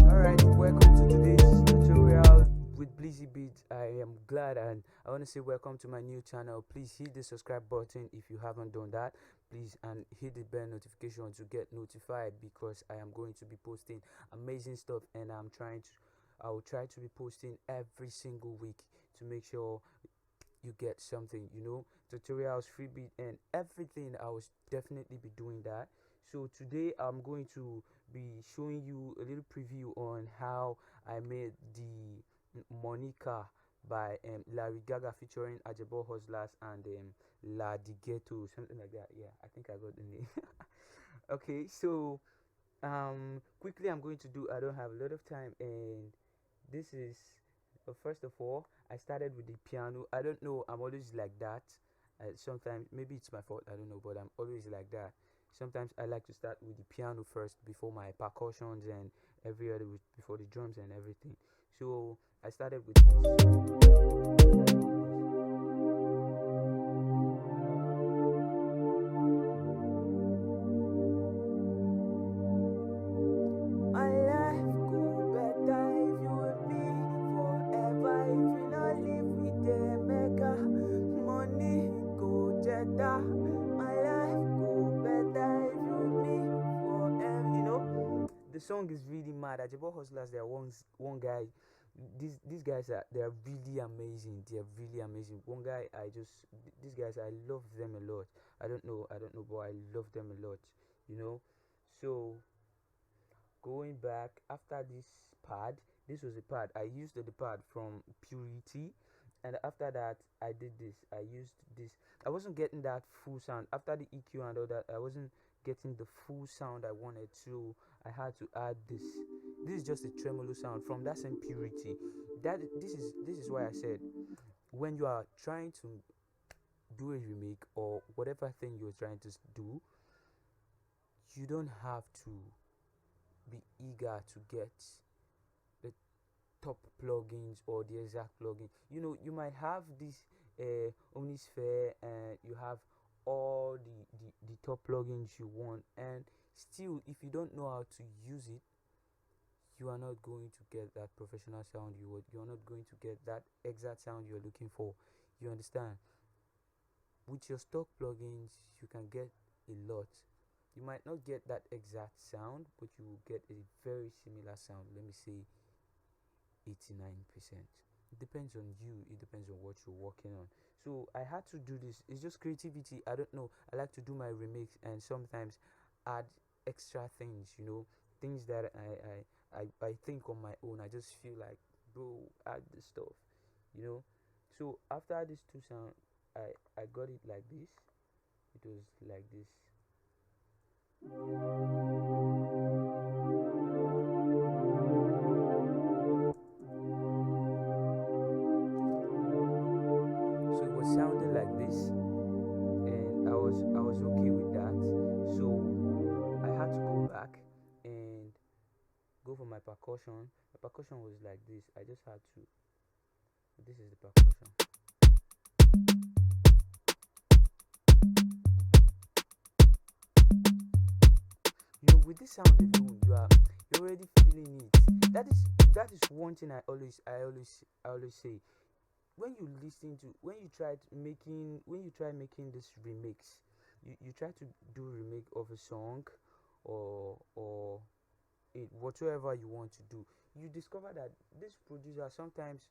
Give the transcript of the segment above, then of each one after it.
Alright, welcome to today's tutorial with Blizzy Beats. I am glad and I want to say welcome to my new channel. Please hit the subscribe button if you haven't done that. Please, and hit the bell notification to get notified, because I am going to be posting amazing stuff, and I will try to be posting every single week to make sure you get something, tutorials, freebie, and everything. I will definitely be doing that. So today I'm going to be showing you a little preview on how I made the Monica by Larry Gaga featuring Ajebo Hustlers and La Di Ghetto, something like that. Yeah, I think I got the name. Okay, so quickly I'm going to do, I don't have a lot of time, and this is first of all, I started with the piano. I don't know, I'm always like that. Sometimes maybe it's my fault, I don't know, but I'm always like that. Sometimes I like to start with the piano first before my percussions and every other before the drums and everything. So I started with my life go better if you with me forever. If you not live with the mega money go jetta. My life go better if you with me forever. The song is really mad. Ajebo Hustlers, there was one guy. These guys are, they are really amazing. They are really amazing. One guy, these guys, I love them a lot. I don't know, but I love them a lot. You know, so going back after this pad, this was a pad. I used the pad from Purity, and after that I did this. I used this. I wasn't getting that full sound after the EQ and all that. I wasn't getting the full sound I wanted, so I had to add this. This is just a tremolo sound from that same Purity. This is why I said, when you are trying to do a remake or whatever thing you're trying to do, you don't have to be eager to get the top plugins or the exact plugin. You might have this Omnisphere, and you have all the top plugins you want, and still, if you don't know how to use it, you are not going to get that professional sound you're not going to get that exact sound you're looking for. You understand? With your stock plugins, you can get a lot. You might not get that exact sound, but you will get a very similar sound. Let me say 89%. It depends on you, it depends on what you're working on. So I had to do this. It's just creativity. I don't know. I like to do my remix and sometimes add extra things, things that I think on my own. I just feel like, bro, add the stuff, you know. So after these two sound, I got it like this. It was like this. So it was sounding like this, and I was okay with that. So I had to go back and go for my percussion. The percussion was like this. I just had to. This is the percussion. With this sound alone, you're already feeling it. That is one thing I always say. When you try making this remix, you try to do remake of a song, or whatsoever you want to do, you discover that this producer sometimes,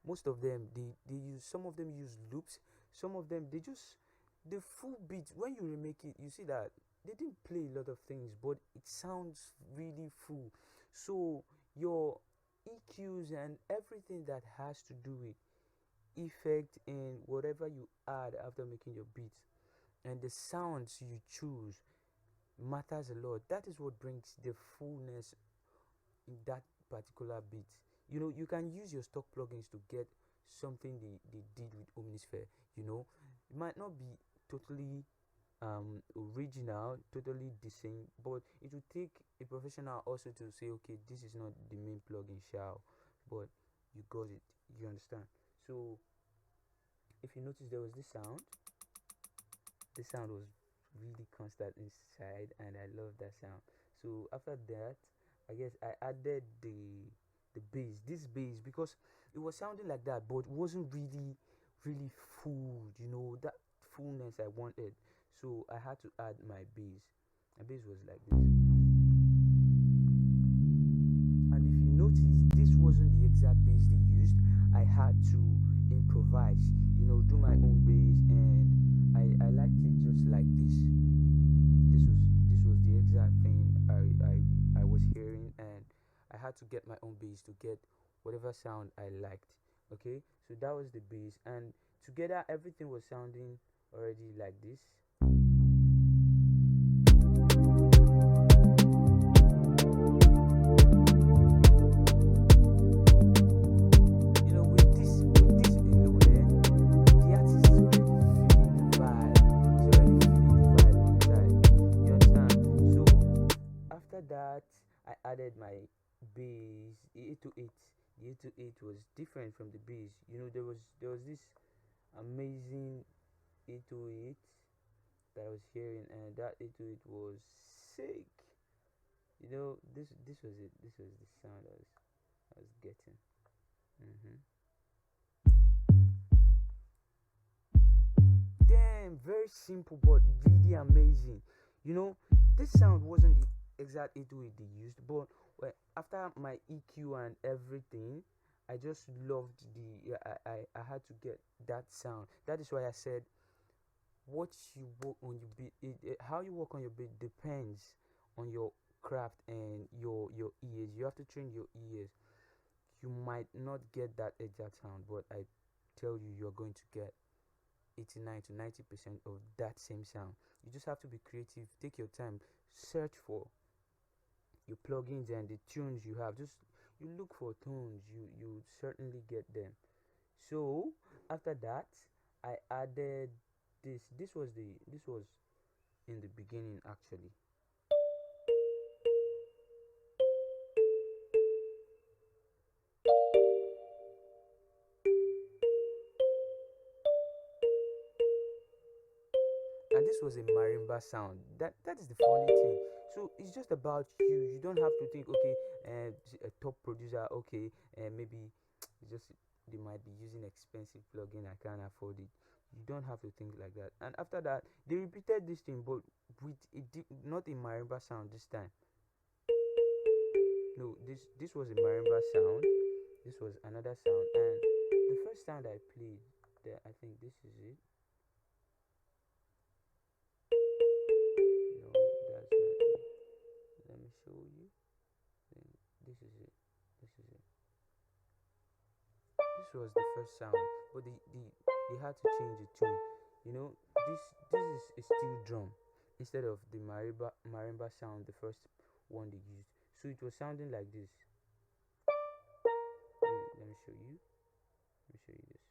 most of them, they use, some of them use loops, some of them they just, the full beat. When you remake it, you see that they didn't play a lot of things, but it sounds really full. So your EQs and everything that has to do with effect and whatever you add after making your beats, and the sounds you choose, matters a lot. That is what brings the fullness in that particular beat. You can use your stock plugins to get something they did with Omnisphere. It might not be totally original, totally the same, but it will take a professional also to say, okay, this is not the main plugin shall, but you got it. You understand? So if you notice, there was this sound. This sound was really constant inside, and I love that sound. So after that, I guess I added the bass, this bass, because it was sounding like that, but wasn't really full, that fullness I wanted. So I had to add my bass. My bass was like this. And if you notice, this wasn't the exact bass they used. I had to improvise, do my own bass, and I liked it just like this. This was the exact thing I was hearing, and I had to get my own bass to get whatever sound I liked. Okay, so that was the bass, and together everything was sounding already like this. With this alone, the artist is already feeling the vibe. He's already feeling the vibe inside. You understand? So after that, I added my bass, 808. The 808 was different from the bass. There was this amazing 808 that I was hearing, and that 808 was sick. This was it. This was the sound I was getting. hmm Damn, very simple but really amazing. You know, this sound wasn't the exact 808 they used, but after my EQ and everything, I just loved the. I had to get that sound. That is why I said what you work on your beat. How you work on your beat depends on your craft and your ears. You have to train your ears. You might not get that exact sound, but I tell you, you're going to get 89 to 90% of that same sound. You just have to be creative, take your time, search for your plugins and the tunes you have. Just you look for tones, you certainly get them. So after that, I added this. This was in the beginning actually. And this was a marimba sound. That is the funny thing. So it's just about you. You don't have to think, okay, a top producer, okay, maybe it's just they might be using expensive plugin. I can't afford it. You don't have to think like that. And after that, they repeated this thing, but with not a marimba sound this time. No, this was a marimba sound. This was another sound, and the first sound I played, I think this is it. No, that's not it. Let me show you. Then this is it. This is it. This was the first sound, but they had to change the tune. This is a steel drum instead of the marimba sound, the first one they used. So it was sounding like this. Let me show you. Let me show you this.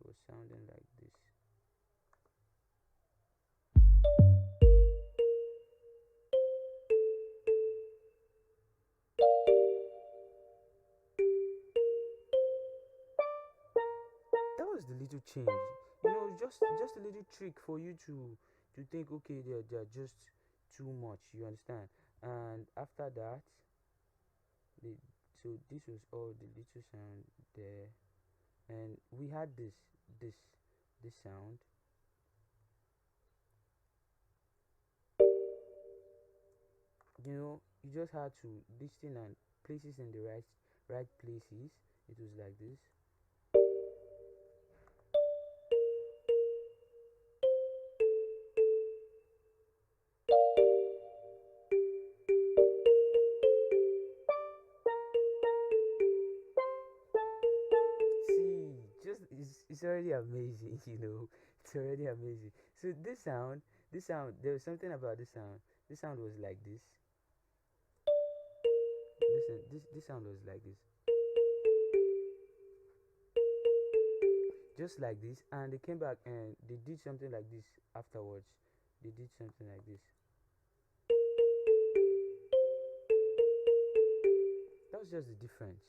It was sounding like this. That was the little change. Just a little trick for you to think, okay, they're just too much. You understand? And after that, the so this was all the little sound there, and we had this this sound. You just had to listen and places in the right places. It was like this. See, just it's already amazing. It's already amazing. So this sound, there was something about this sound. This sound was like this. This sound was like this, just like this, and they came back and they did something like this afterwards. They did something like this. That was just the difference.